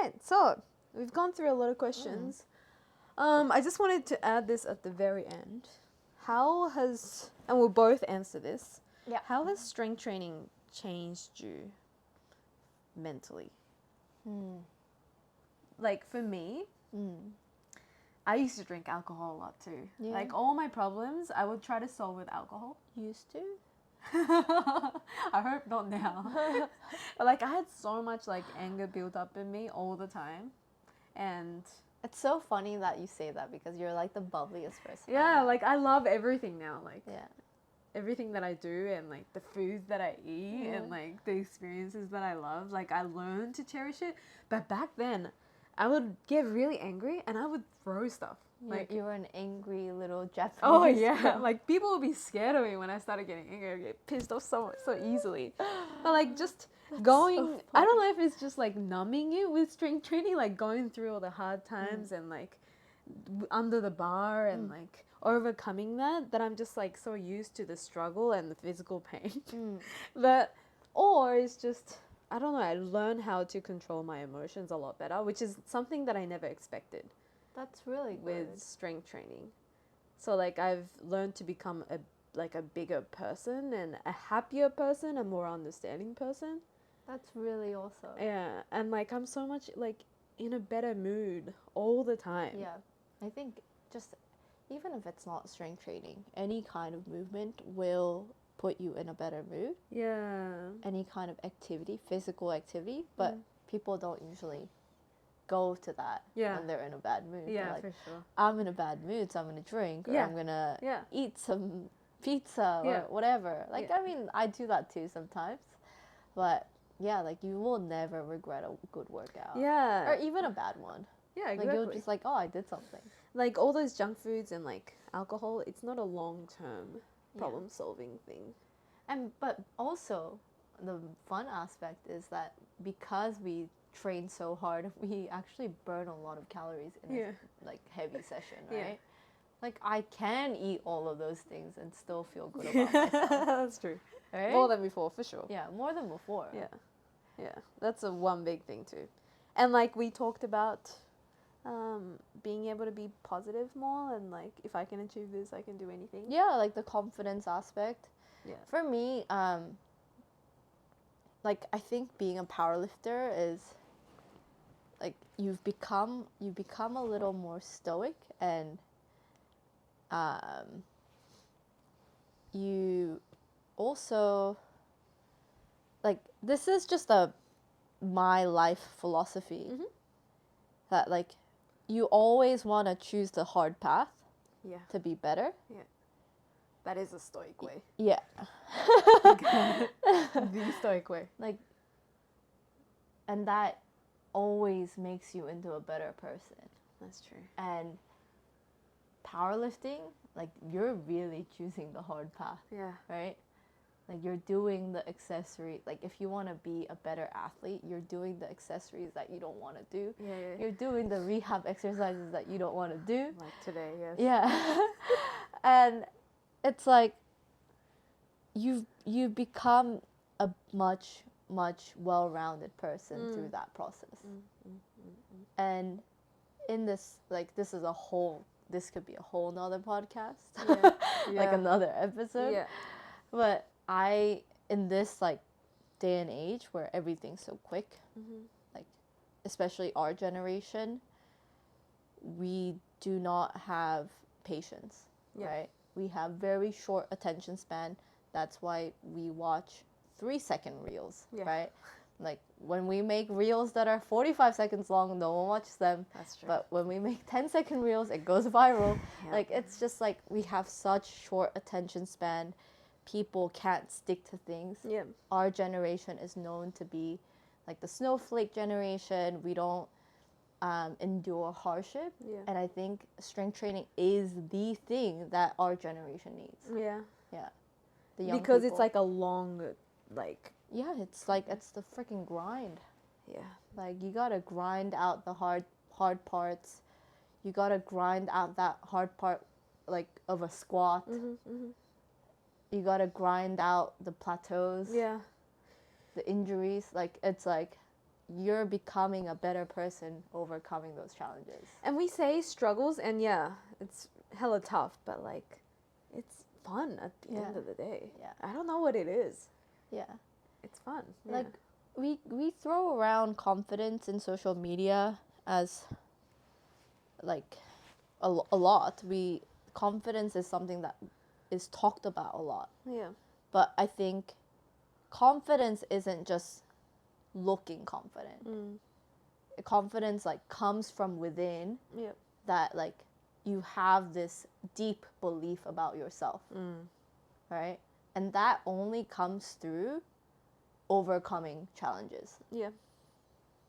right, so we've gone through a lot of questions. I just wanted to add this at the very end. How has, and we'll both answer this, Yeah. how has strength training changed you mentally? Like for me, I used to drink alcohol a lot too. Yeah. Like all my problems, I would try to solve with alcohol. Used to? I hope not now. But like I had so much like anger built up in me all the time. And It's so funny that you say that because you're like the bubbliest person. yeah, like I love everything now. Like Yeah. everything that I do and like the foods that I eat and like the experiences that I love. Like I learned to cherish it. But back then, I would get really angry and I would throw stuff. Like You were an angry little Japanese oh yeah, girl. like people would be scared of me when I started getting angry. I get pissed off so easily. But like just going, I don't know if it's just like numbing it with strength training, like going through all the hard times and like under the bar and like overcoming that I'm just like so used to the struggle and the physical pain. But or it's just I don't know. I learned how to control my emotions a lot better, which is something that I never expected. That's really With good. strength training. So like I've learned to become a bigger person and a happier person, a more understanding person. That's really awesome. Yeah, and like I'm so much like in a better mood all the time. Yeah. I think just even if it's not strength training, any kind of movement will put you in a better mood. Yeah. Any kind of activity, physical activity, but people don't usually go to that when they're in a bad mood. Yeah, like, for sure. I'm in a bad mood, so I'm gonna drink, or I'm gonna eat some pizza or whatever. Like, I mean, I do that too sometimes, but yeah, like you will never regret a good workout. Yeah. Or even a bad one. Yeah, exactly. Like you'll just like, oh, I did something. Like all those junk foods and like alcohol, it's not a long-term problem-solving thing. But also, the fun aspect is that because we train so hard, we actually burn a lot of calories in a like heavy session, right? Like I can eat all of those things and still feel good about myself. That's true. Right? More than before, for sure. Yeah, more than before. Yeah, that's a one big thing too. And like we talked about being able to be positive more and like if I can achieve this, I can do anything. Yeah, like the confidence aspect. Yeah. For me, like I think being a powerlifter is like you become a little more stoic and you also like this is just my life philosophy that like you always want to choose the hard path to be better. Yeah. That is a stoic way. Yeah. The stoic way. Like, and that always makes you into a better person. That's true. And powerlifting, like you're really choosing the hard path. Yeah. Right? Like you're doing the accessory. Like if you want to be a better athlete, you're doing the accessories that you don't want to do. Yeah. You're doing the rehab exercises that you don't want to do. Like today, yes. Yeah. And it's like you become a much well-rounded person through that process. And in this, like this could be a whole nother podcast. Like another episode. Yeah. But in this like day and age where everything's so quick, like especially our generation, we do not have patience, right? We have very short attention span. That's why we watch 3-second reels, right? Like when we make reels that are 45 seconds long, no one watches them. That's true. But when we make 10-second reels, it goes viral. Like it's just like we have such short attention span. People can't stick to things. Yeah. Our generation is known to be like the snowflake generation. We don't endure hardship. Yeah. And I think strength training is the thing that our generation needs. Yeah. Yeah. The young Because people. it's like a long, like... Yeah, it's like, it's the freaking grind. Yeah. Like, you gotta grind out the hard parts. You gotta grind out that hard part, like, of a squat. You gotta grind out the plateaus. Yeah. The injuries. Like, it's like, you're becoming a better person overcoming those challenges. And we say struggles, and yeah, it's hella tough, but like, it's fun at the end of the day. Yeah. I don't know what it is. Yeah. It's fun. Like, we throw around confidence in social media as like a lot. Confidence is something that is talked about a lot. Yeah. But I think confidence isn't just looking confident. Confidence like comes from within. Yep. That like you have this deep belief about yourself. Right? And that only comes through overcoming challenges. Yeah.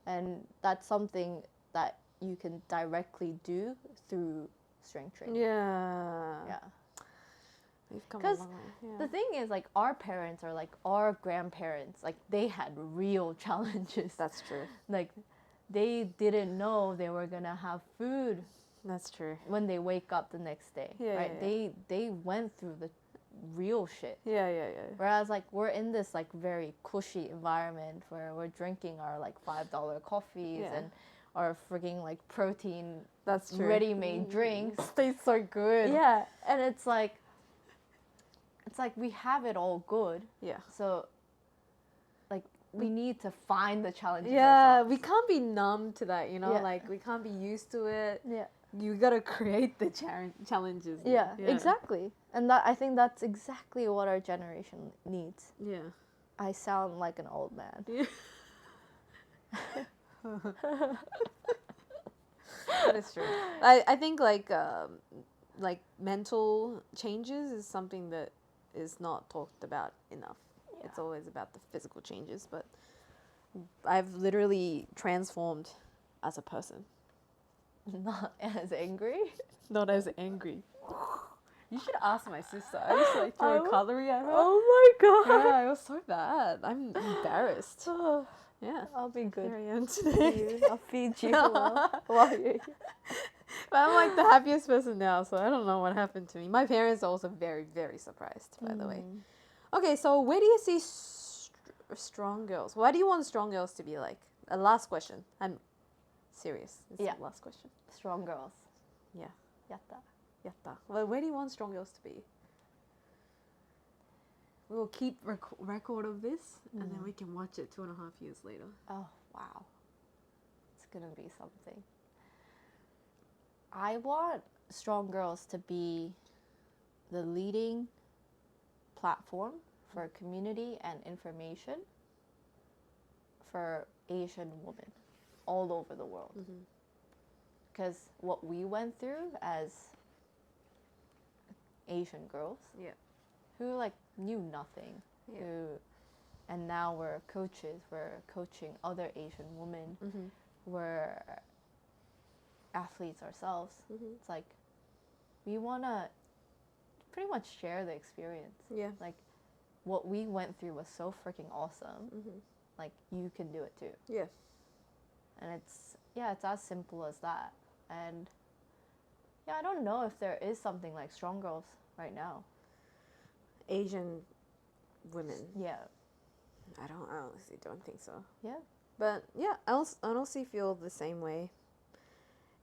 And that's something that you can directly do through strength training. Yeah. Yeah. We've come a 'Cause long way. Yeah. the thing is, like, our parents or like our grandparents, like, they had real challenges. That's true. Like, they didn't know they were gonna have food That's true. when they wake up the next day. Yeah, right? yeah. They went through the real shit. Yeah. Whereas like we're in this like very cushy environment where we're drinking our like $5 coffees and our freaking like protein That's true. ready-made drinks. Tastes so good. Yeah, and it's like we have it all good. Yeah. So like we need to find the challenges. Yeah, ourselves. we can't be numb to that, you know? Yeah. Like, we can't be used to it. Yeah. You gotta create the challenges. Yeah, exactly. And that I think that's exactly what our generation needs. Yeah. I sound like an old man. Yeah. That is true. I think like mental changes is something that is not talked about enough. Yeah. It's always about the physical changes, but I've literally transformed as a person. Not as angry. Not as angry. You should ask my sister. I used to like throw a cutlery at her. Oh my god. Yeah, it was so bad. I'm embarrassed. Yeah. I'll be good. Here I am today. I'll feed you while you're But I'm like the happiest person now, so I don't know what happened to me. My parents are also very, very surprised, by the way. Okay, so where do you see strong girls? Why do you want strong girls to be like? A last question. I'm serious. It's the last question. Strong girls. Yeah. Yatta. Yatta. Well, where do you want strong girls to be? We will keep record of this, and then we can watch it 2.5 years later. Oh, wow. It's gonna be something. I want strong girls to be the leading platform for community and information for Asian women all over the world. Because what we went through as Asian girls, who like knew nothing, and now we're coaches, we're coaching other Asian women, we're athletes ourselves. It's like we want to pretty much share the experience. Yeah. Like what we went through was so freaking awesome. Like you can do it too. Yeah. And it's as simple as that. And yeah, I don't know if there is something like Strong Girls right now. Asian women. Yeah. I honestly don't think so. Yeah. But yeah, I honestly feel the same way.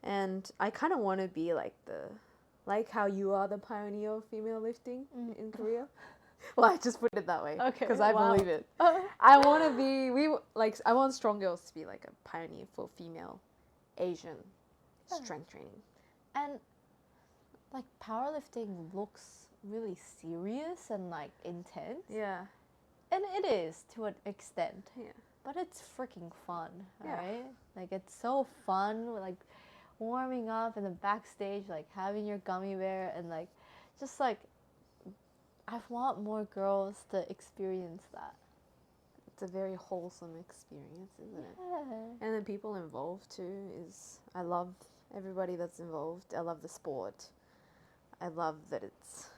And I kind of want to be like how you are the pioneer of female lifting in Korea. Well, I just put it that way. Okay. Because I believe it. I want to be, I want Strong Girls to be like a pioneer for female Asian strength training. And like powerlifting looks really serious and like intense. Yeah. And it is to an extent. Yeah. But it's freaking fun, Yeah. right? Like it's so fun, like warming up in the backstage, like having your gummy bear and like just like I want more girls to experience that. It's a very wholesome experience, isn't it? Yeah. And the people involved too I love everybody that's involved. I love the sport. I love that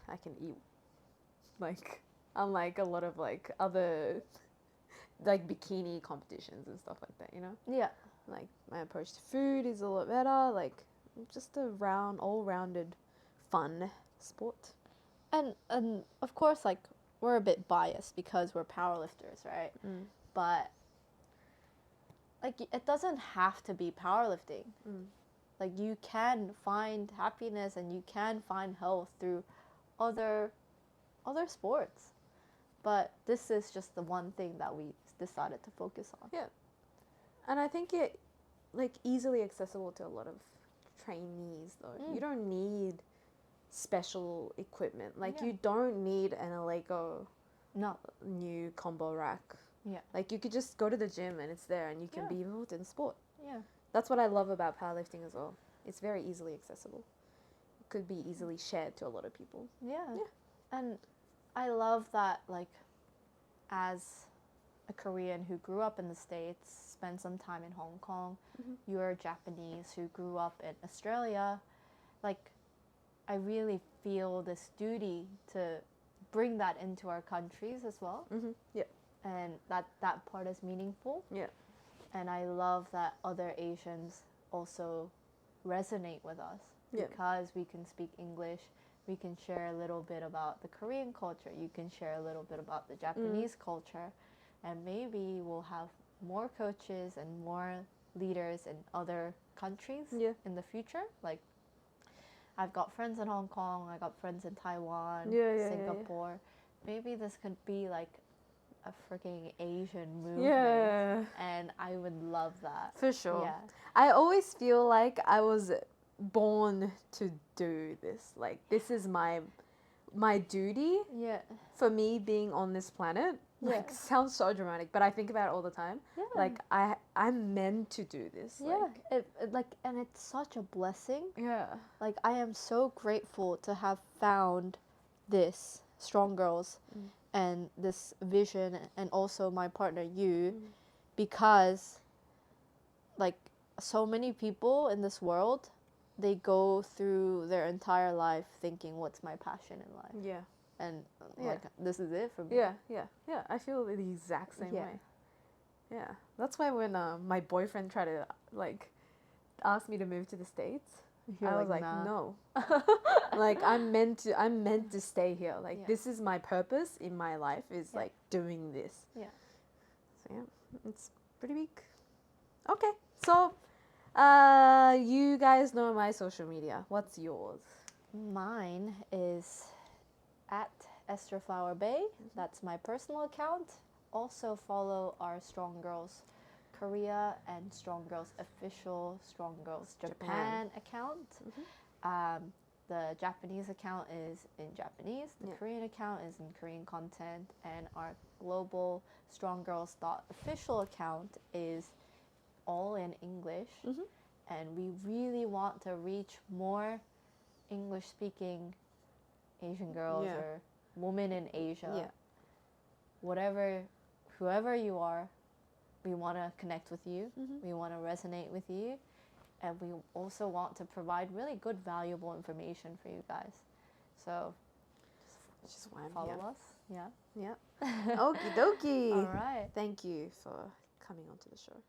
I can eat like unlike a lot of like other like bikini competitions and stuff like that, you know? Yeah. Like my approach to food is a lot better, like just a all-rounded fun sport. And of course like we're a bit biased because we're powerlifters, right? But like it doesn't have to be powerlifting. Like you can find happiness and you can find health through other sports. But this is just the one thing that we decided to focus on. Yeah. And I think it like easily accessible to a lot of trainees though. You don't need special equipment. Like you don't need an Lego new combo rack. Yeah. Like you could just go to the gym and it's there and you can be involved in sport. Yeah. That's what I love about powerlifting as well. It's very easily accessible. It could be easily shared to a lot of people. Yeah. And I love that, like, as a Korean who grew up in the States, spent some time in Hong Kong, you're Japanese who grew up in Australia, like, I really feel this duty to bring that into our countries as well. Yeah. And that part is meaningful. Yeah. And I love that other Asians also resonate with us because we can speak English. We can share a little bit about the Korean culture. You can share a little bit about the Japanese culture. And maybe we'll have more coaches and more leaders in other countries in the future. Like, I've got friends in Hong Kong. I got friends in Taiwan, Singapore. Maybe this could be like a freaking Asian movement. Yeah. And I would love that. For sure. Yeah. I always feel like I was born to do this. Like, this is my duty Yeah. for me being on this planet. Like, sounds so dramatic, but I think about it all the time. Yeah. Like, I'm meant to do this. Yeah. And it's such a blessing. Yeah. Like, I am so grateful to have found this Strongirls and this vision, and also my partner you, because like so many people in this world, they go through their entire life thinking, what's my passion in life? Yeah. And like, this is it for me. Yeah. I feel the exact same way. Yeah. That's why when my boyfriend tried to like ask me to move to the States, I was like, nah. no. Like, I'm meant to stay here. Like, this is my purpose in my life, is like doing this. Yeah. So it's pretty big. Okay. So you guys know my social media. What's yours? Mine is at Esther Flower Bay. That's my personal account. Also follow our Strongirls Korea and Strongirls official Strongirls Japan account. The Japanese account is in Japanese. The Korean account is in Korean content, and our global Strongirls.official account is all in English. And we really want to reach more English-speaking Asian girls or women in Asia. Whoever you are, we want to connect with you. We want to resonate with you. And we also want to provide really good, valuable information for you guys. So Just why I'm follow here. us. Yeah. Yeah. Okie dokie. All right. Thank you for coming onto the show.